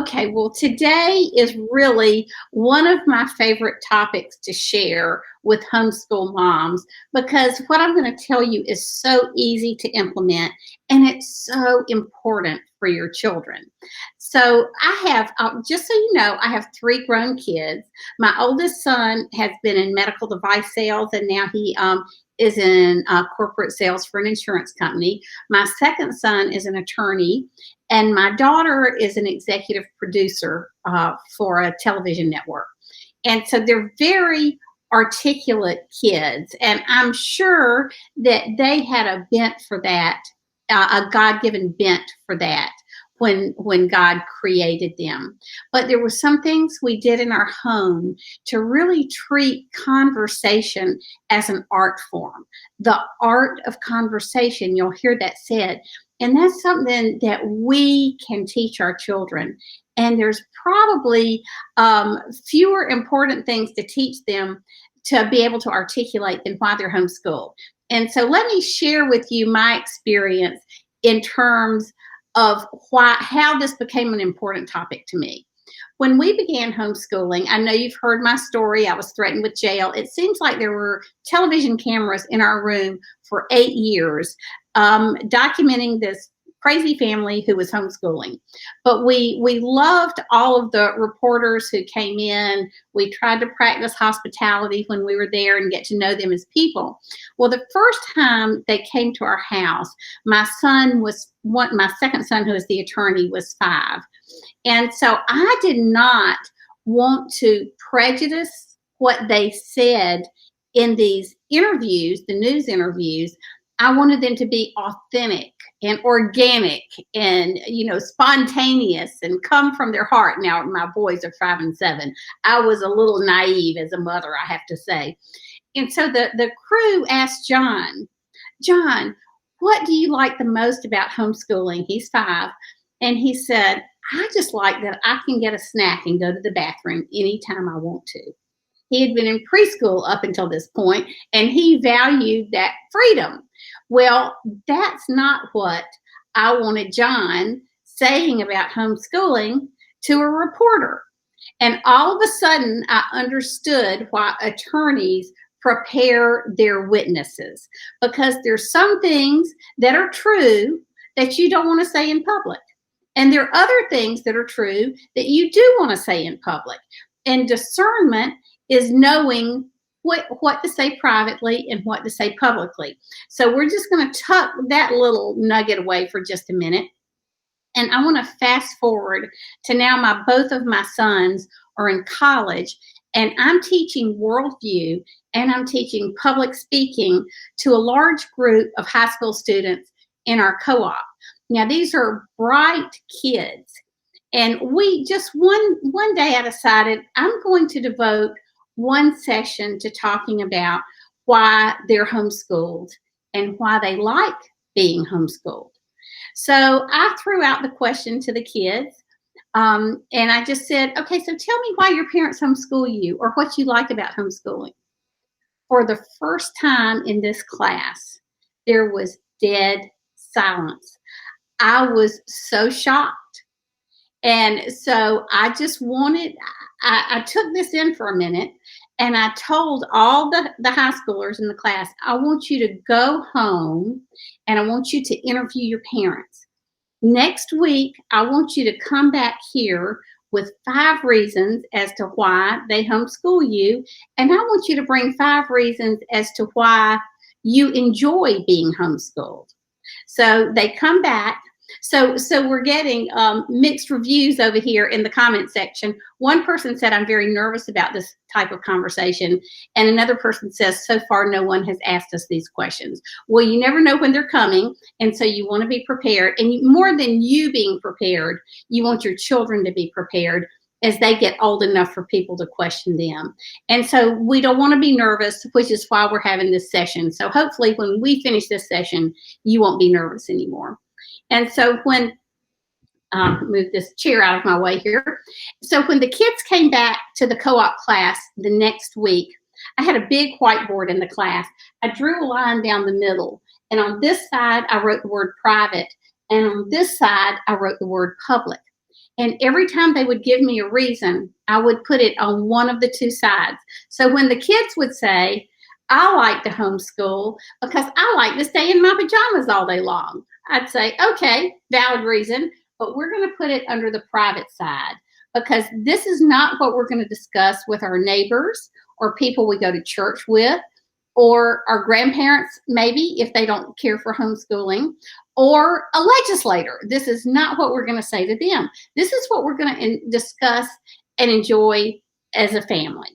Okay, well, today is really one of my favorite topics to share with homeschool moms because what I'm going to tell you is so easy to implement and it's so important for your children. So, I have, just so you know, I have three grown kids. My oldest son has been in medical device sales and now he is in corporate sales for an insurance company. My second son is an attorney and my daughter is an executive producer for a television network. And so they're very articulate kids. And I'm sure that they had a bent for that, a God given bent for that when God created them. But there were some things we did in our home to really treat conversation as an art form. The art of conversation, you'll hear that said. And that's something that we can teach our children. And there's probably fewer important things to teach them to be able to articulate than why they're homeschooled. And so let me share with you my experience in terms of how this became an important topic to me. When we began homeschooling, I know you've heard my story. I was threatened with jail. It seems like there were television cameras in our room for 8 years documenting this crazy family who was homeschooling. But we loved all of the reporters who came in. We tried to practice hospitality when we were there and get to know them as people. Well, the first time they came to our house, my second son, who is the attorney, was 5. And so I did not want to prejudice what they said in these interviews, the news interviews. I wanted them to be authentic and organic and, spontaneous and come from their heart. Now, my boys are 5 and 7. I was a little naive as a mother, I have to say. And so the crew asked John, what do you like the most about homeschooling? He's 5. And he said, I just like that I can get a snack and go to the bathroom anytime I want to. He had been in preschool up until this point, and he valued that freedom. Well, that's not what I wanted John saying about homeschooling to a reporter. And all of a sudden, I understood why attorneys prepare their witnesses, because there's some things that are true that you don't want to say in public. And there are other things that are true that you do want to say in public. And discernment is knowing what to say privately and what to say publicly. So we're just going to tuck that little nugget away for just a minute. And I want to fast forward to now both of my sons are in college, and I'm teaching worldview and I'm teaching public speaking to a large group of high school students in our co-op. Now, these are bright kids. And we just one day I decided I'm going to devote one session to talking about why they're homeschooled and why they like being homeschooled. So I threw out the question to the kids, and I just said, okay, so tell me why your parents homeschool you or what you like about homeschooling. For the first time in this class, there was dead silence. I was so shocked. And so I took this in for a minute, and I told all the high schoolers in the class, I want you to go home and I want you to interview your parents. Next week, I want you to come back here with 5 reasons as to why they homeschool you. And I want you to bring 5 reasons as to why you enjoy being homeschooled. So they come back. So we're getting mixed reviews over here in the comment section. One person said, I'm very nervous about this type of conversation. And another person says, so far, no one has asked us these questions. Well, you never know when they're coming. And so you want to be prepared. And more than you being prepared, you want your children to be prepared as they get old enough for people to question them. And so we don't want to be nervous, which is why we're having this session. So hopefully when we finish this session, you won't be nervous anymore. And so move this chair out of my way here. So when the kids came back to the co-op class the next week, I had a big whiteboard in the class. I drew a line down the middle. And on this side, I wrote the word private. And on this side, I wrote the word public. And every time they would give me a reason, I would put it on one of the two sides. So when the kids would say, I like to homeschool because I like to stay in my pajamas all day long, I'd say, okay, valid reason, but we're going to put it under the private side because this is not what we're going to discuss with our neighbors or people we go to church with, or our grandparents, maybe if they don't care for homeschooling, or a legislator. This is not what we're going to say to them. This is what we're going to discuss and enjoy as a family.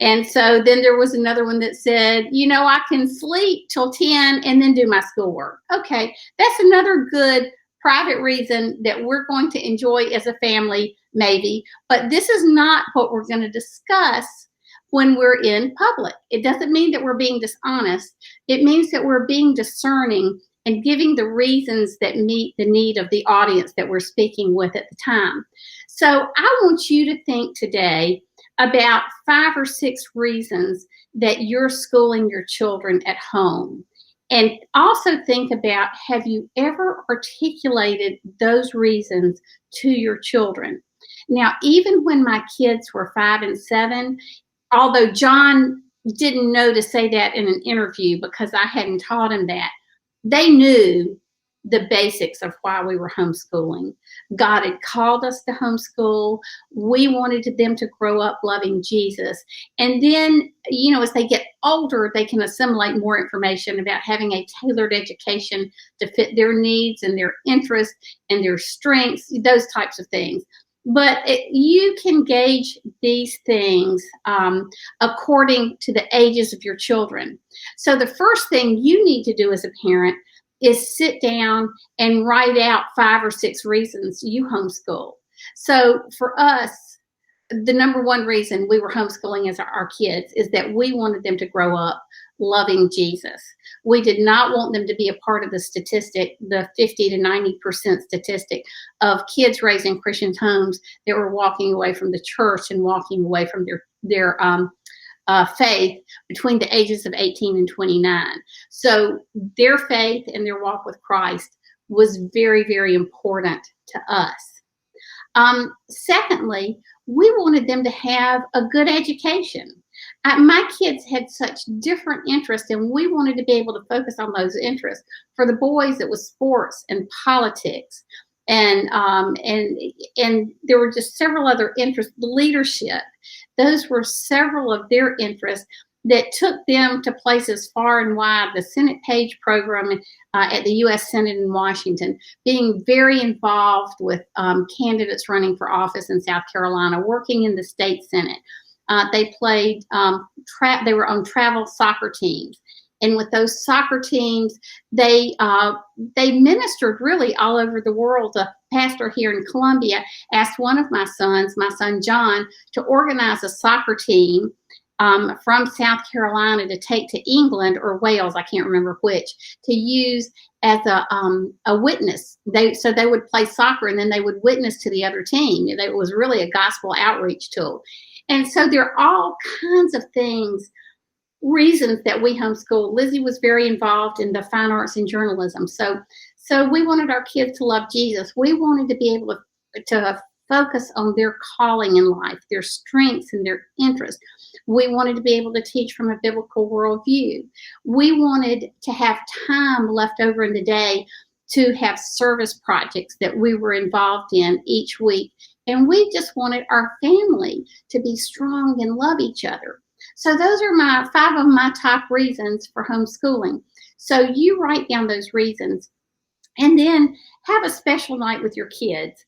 And so then there was another one that said, I can sleep till 10 and then do my schoolwork. Okay, that's another good private reason that we're going to enjoy as a family, maybe. But this is not what we're going to discuss when we're in public. It doesn't mean that we're being dishonest. It means that we're being discerning and giving the reasons that meet the need of the audience that we're speaking with at the time. So I want you to think today about 5 or 6 reasons that you're schooling your children at home. And also think about, have you ever articulated those reasons to your children? Now, even when my kids were 5 and 7, although John didn't know to say that in an interview because I hadn't taught him that, they knew the basics of why we were homeschooling. God had called us to homeschool. We wanted them to grow up loving Jesus. And then, as they get older, they can assimilate more information about having a tailored education to fit their needs and their interests and their strengths, those types of things. But you can gauge these things according to the ages of your children. So the first thing you need to do as a parent is sit down and write out 5 or 6 reasons you homeschool. So for us, the number one reason we were homeschooling as our kids is that we wanted them to grow up loving Jesus. We did not want them to be a part of the statistic, the 50 to 90% statistic of kids raised in Christian homes that were walking away from the church and walking away from their faith between the ages of 18 and 29. So their faith and their walk with Christ was very, very important to us. Secondly, we wanted them to have a good education. My kids had such different interests, and we wanted to be able to focus on those interests. For the boys, it was sports and politics, and there were just several other interests. Leadership, those were several of their interests that took them to places far and wide. The Senate Page program at the U.S. Senate in Washington, being very involved with candidates running for office in South Carolina, working in the state Senate. They played, they were on travel soccer teams. And with those soccer teams, they ministered really all over the world. A pastor here in Columbia asked one of my son John, to organize a soccer team from South Carolina to take to England or Wales, I can't remember which, to use as a witness. So they would play soccer and then they would witness to the other team. It was really a gospel outreach tool. And so there are all kinds of things, reasons that we homeschool. Lizzie was very involved in the fine arts and journalism. So we wanted our kids to love Jesus. We wanted to be able to focus on their calling in life, their strengths and their interests. We wanted to be able to teach from a biblical worldview. We wanted to have time left over in the day to have service projects that we were involved in each week. And we just wanted our family to be strong and love each other. So those are 5 of my top reasons for homeschooling. So you write down those reasons and then have a special night with your kids.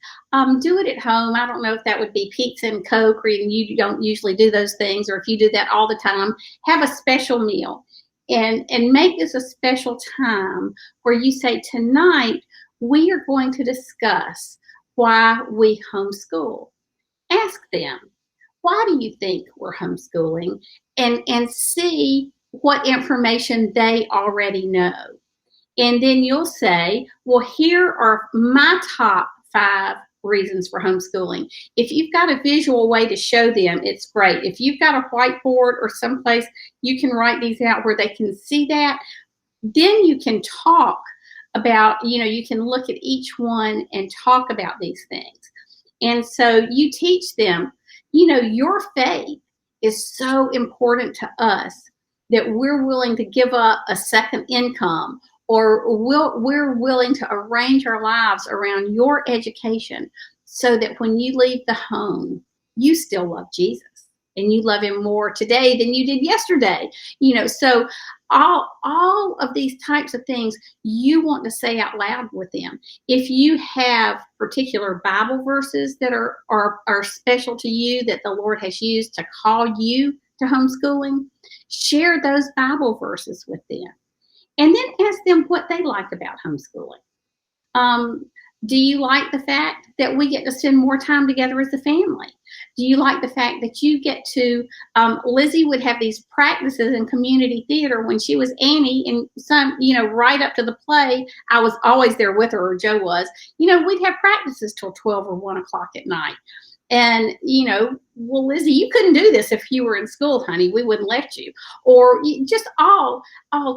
Do it at home. I don't know if that would be pizza and Coke, or you don't usually do those things, or if you do that all the time, have a special meal and make this a special time where you say, tonight we are going to discuss why we homeschool. Ask them, why do you think we're homeschooling? And see what information they already know. And then you'll say, well, here are my top 5 reasons for homeschooling. If you've got a visual way to show them, it's great. If you've got a whiteboard or someplace you can write these out where they can see that, then you can talk about, you can look at each one and talk about these things. And so you teach them, your faith is so important to us that we're willing to give up a second income, or we're willing to arrange our lives around your education so that when you leave the home, you still love Jesus and you love him more today than you did yesterday. So all of these types of things you want to say out loud with them. If you have particular Bible verses that are special to you, that the Lord has used to call you to homeschooling, share those Bible verses with them. And then ask them what they like about homeschooling. Do you like the fact that we get to spend more time together as a family? Do you like the fact that you get to, Lizzie would have these practices in community theater when she was Annie, and right up to the play, I was always there with her, or Joe was. We'd have practices till 12 or 1 o'clock at night. And, well, Lizzie, you couldn't do this if you were in school, honey. We wouldn't let you. Or just all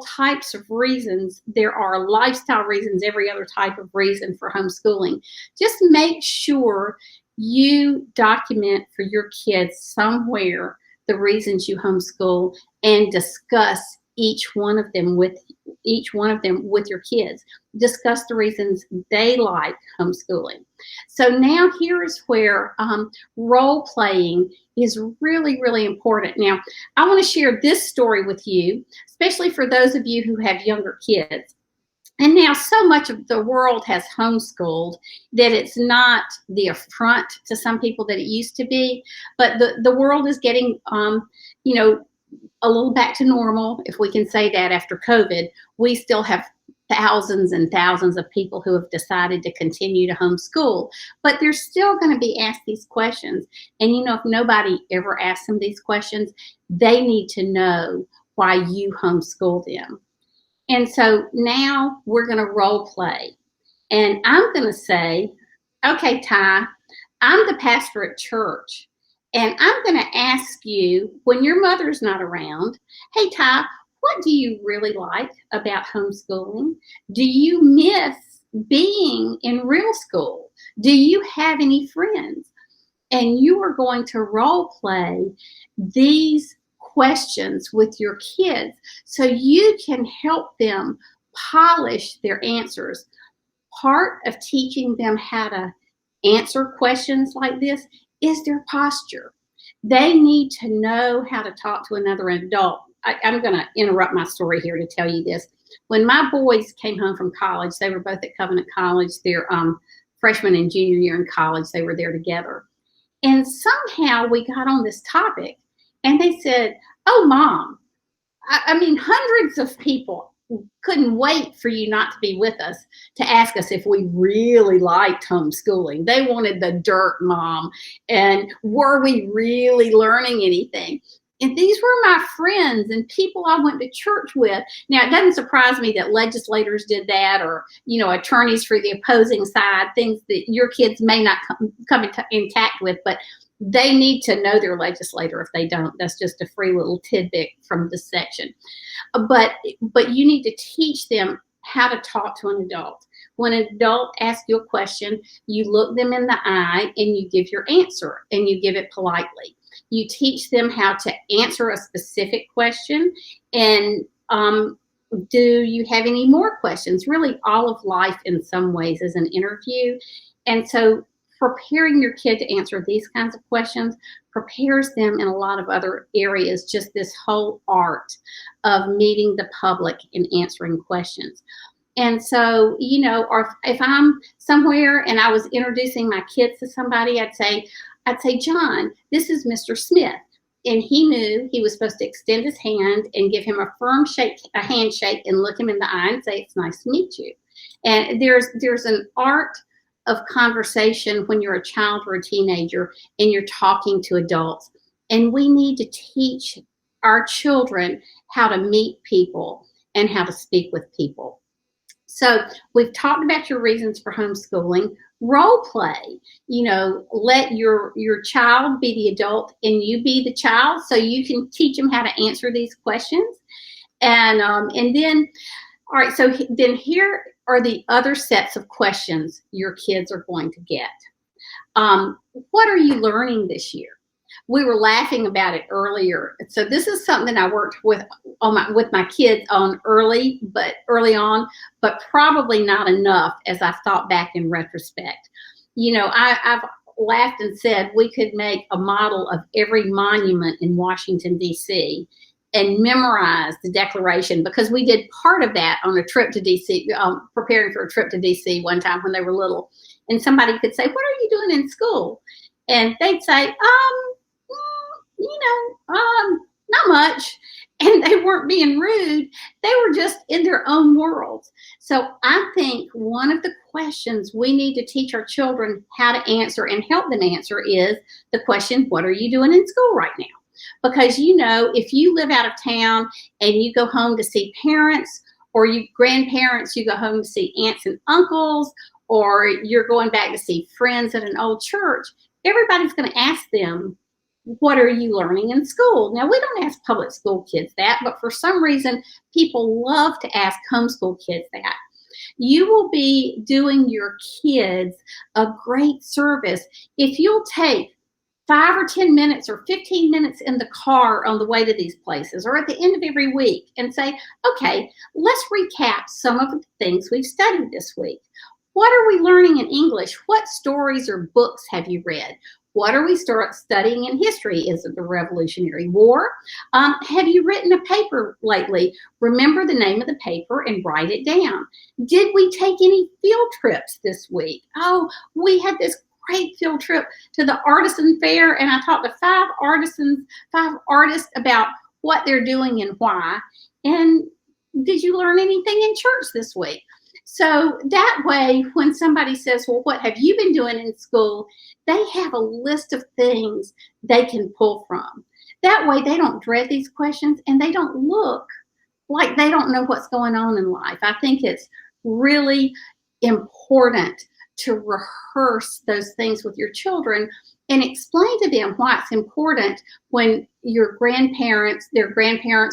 types of reasons. There are lifestyle reasons, every other type of reason for homeschooling. Just make sure you document for your kids somewhere the reasons you homeschool, and discuss each one of them with your kids. Discuss the reasons they like homeschooling. So now here is where role playing is really, really important. Now, I want to share this story with you, especially for those of you who have younger kids. And now so much of the world has homeschooled that it's not the affront to some people that it used to be. But the world is getting, a little back to normal, if we can say that after COVID. We still have thousands and thousands of people who have decided to continue to homeschool, but they're still going to be asked these questions. And if nobody ever asks them these questions, they need to know why you homeschool them. And so now we're going to role play. And I'm going to say, okay, Ty, I'm the pastor at church. And I'm going to ask you, when your mother's not around, hey, Ty, what do you really like about homeschooling? Do you miss being in real school? Do you have any friends? And you are going to role play these questions with your kids so you can help them polish their answers. Part of teaching them how to answer questions like this is their posture. They need to know how to talk to another adult. I'm going to interrupt my story here to tell you this. When my boys came home from college, they were both at Covenant College. Their freshman and junior year in college, they were there together. And somehow we got on this topic, and they said, oh, Mom, I mean, hundreds of people couldn't wait for you not to be with us to ask us if we really liked homeschooling. They wanted the dirt, Mom. And were we really learning anything? And these were my friends and people I went to church with. Now, it doesn't surprise me that legislators did that, or, attorneys for the opposing side, things that your kids may not come intact with, but they need to know their legislator if they don't. That's just a free little tidbit from this section. But you need to teach them how to talk to an adult. When an adult asks you a question, you look them in the eye and you give your answer, and you give it politely. You teach them how to answer a specific question, and do you have any more questions? Really, all of life in some ways is an interview. And so preparing your kid to answer these kinds of questions prepares them in a lot of other areas, just this whole art of meeting the public and answering questions. And so, or if I'm somewhere and I was introducing my kids to somebody, I'd say, John, this is Mr. Smith. And he knew he was supposed to extend his hand and give him a firm handshake, and look him in the eye and say, it's nice to meet you. And there's an art of conversation when you're a child or a teenager and you're talking to adults. And we need to teach our children how to meet people and how to speak with people. So we've talked about your reasons for homeschooling. Role play, let your child be the adult and you be the child, so you can teach them how to answer these questions. And then, all right, so then here are the other sets of questions your kids are going to get. What are you learning this year? We were laughing about it earlier. So this is something I worked with my kids on early on, but probably not enough as I've thought back in retrospect. I've laughed and said we could make a model of every monument in Washington, D.C. and memorize the Declaration, because we did part of that on a trip to D.C., preparing for a trip to D.C. one time when they were little. And somebody could say, "What are you doing in school?" And they'd say, not much. And they weren't being rude. They were just in their own worlds. So I think one of the questions we need to teach our children how to answer and help them answer is the question, what are you doing in school right now? Because, if you live out of town and you go home to see parents or you grandparents, you go home to see aunts and uncles, or you're going back to see friends at an old church, everybody's going to ask them, what are you learning in school? Now, we don't ask public school kids that, but for some reason, people love to ask homeschool kids that. You will be doing your kids a great service if you'll take 5 or 10 minutes or 15 minutes in the car on the way to these places, or at the end of every week, and say, okay, let's recap some of the things we've studied this week. What are we learning in English? What stories or books have you read? What are we studying in history? Is it the Revolutionary War? Have you written a paper lately? Remember the name of the paper and write it down. Did we take any field trips this week? Oh, we had this great field trip to the artisan fair, and I talked to 5 artists about what they're doing and why. And did you learn anything in church this week? So that way, when somebody says, well, what have you been doing in school? They have a list of things they can pull from. That way, they don't dread these questions and they don't look like they don't know what's going on in life. I think it's really important to rehearse those things with your children and explain to them why it's important when their grandparents,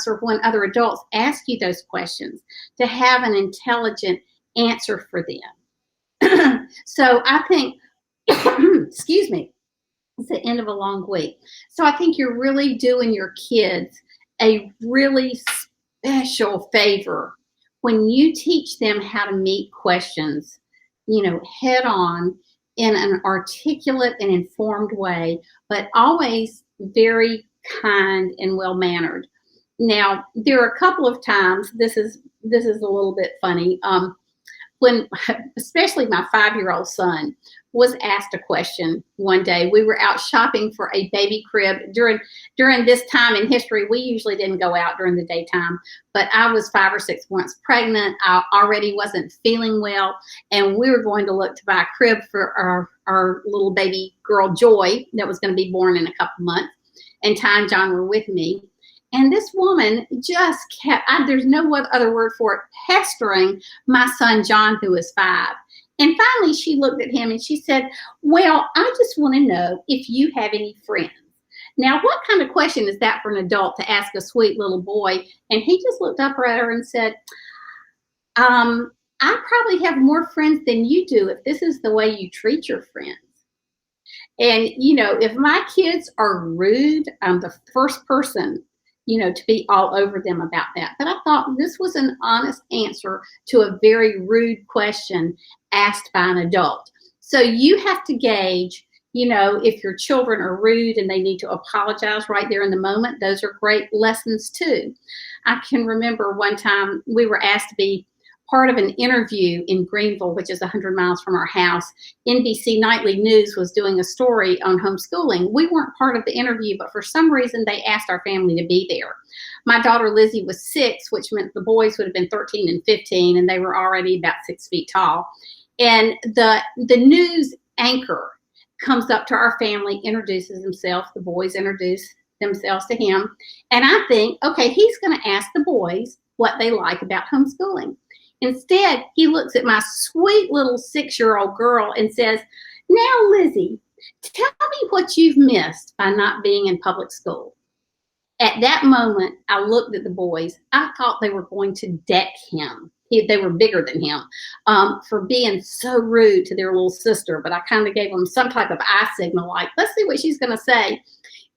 or when other adults ask you those questions, to have an intelligent answer for them. So I think, excuse me, it's the end of a long week. So I think you're really doing your kids a really special favor when you teach them how to meet questions, head on, in an articulate and informed way, but always very kind and well-mannered. Now, there are a couple of times, this is a little bit funny, when especially my 5-year-old son was asked a question one day. We were out shopping for a baby crib. During this time in history, we usually didn't go out during the daytime, but I was 5 or 6 months pregnant. I already wasn't feeling well, and we were going to look to buy a crib for our little baby girl, Joy, that was going to be born in a couple months, and Ty and John were with me. And this woman just kept, there's no other word for it, pestering my son, John, who is 5. And finally, she looked at him and she said, well, I just want to know if you have any friends. Now, what kind of question is that for an adult to ask a sweet little boy? And he just looked up at her and said, I probably have more friends than you do if this is the way you treat your friends. And, if my kids are rude, I'm the first person to be all over them about that. But I thought this was an honest answer to a very rude question asked by an adult. So you have to gauge, if your children are rude and they need to apologize right there in the moment. Those are great lessons too. I can remember one time we were asked to be part of an interview in Greenville, which is 100 miles from our house. NBC Nightly News was doing a story on homeschooling. We weren't part of the interview, but for some reason they asked our family to be there. My daughter Lizzie was 6, which meant the boys would have been 13 and 15, and they were already about 6 feet tall. And the news anchor comes up to our family, introduces himself. The boys introduce themselves to him. And I think, okay, he's going to ask the boys what they like about homeschooling. Instead, he looks at my sweet little 6-year-old girl and says, now, Lizzie, tell me what you've missed by not being in public school. At that moment, I looked at the boys. I thought they were going to deck him. they were bigger than him, for being so rude to their little sister. But I kind of gave them some type of eye signal, like, let's see what she's going to say.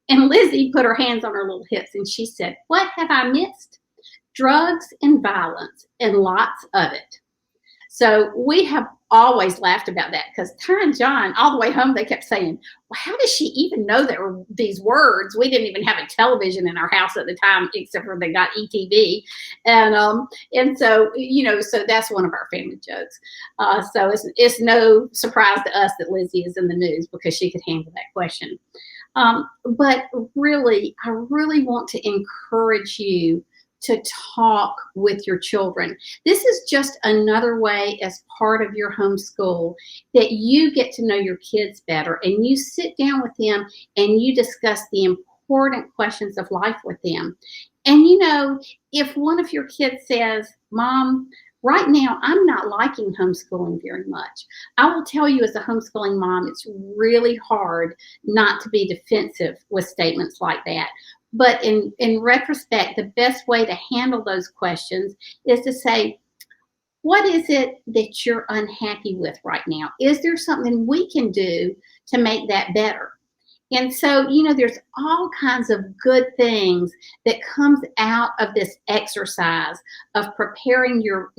And Lizzie put her hands on her little hips and she said, "What have I missed? Drugs and violence, and lots of it." So we have always laughed about that because Ty and John, all the way home, they kept saying, "Well, how does she even know there were these words?" We didn't even have a television in our house at the time, except for they got ETV, and so so that's one of our family jokes. So it's no surprise to us that Lizzie is in the news because she could handle that question. But really, I really want to encourage you to talk with your children. This is just another way, as part of your homeschool, that you get to know your kids better and you sit down with them and you discuss the important questions of life with them. And if one of your kids says, "Mom, right now I'm not liking homeschooling very much," I will tell you, as a homeschooling mom, it's really hard not to be defensive with statements like that. But in retrospect, the best way to handle those questions is to say, "What is it that you're unhappy with right now? Is there something we can do to make that better?" And so, there's all kinds of good things that comes out of this exercise of preparing your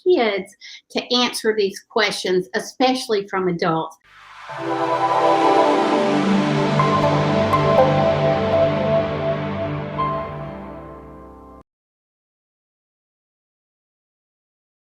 kids to answer these questions, especially from adults.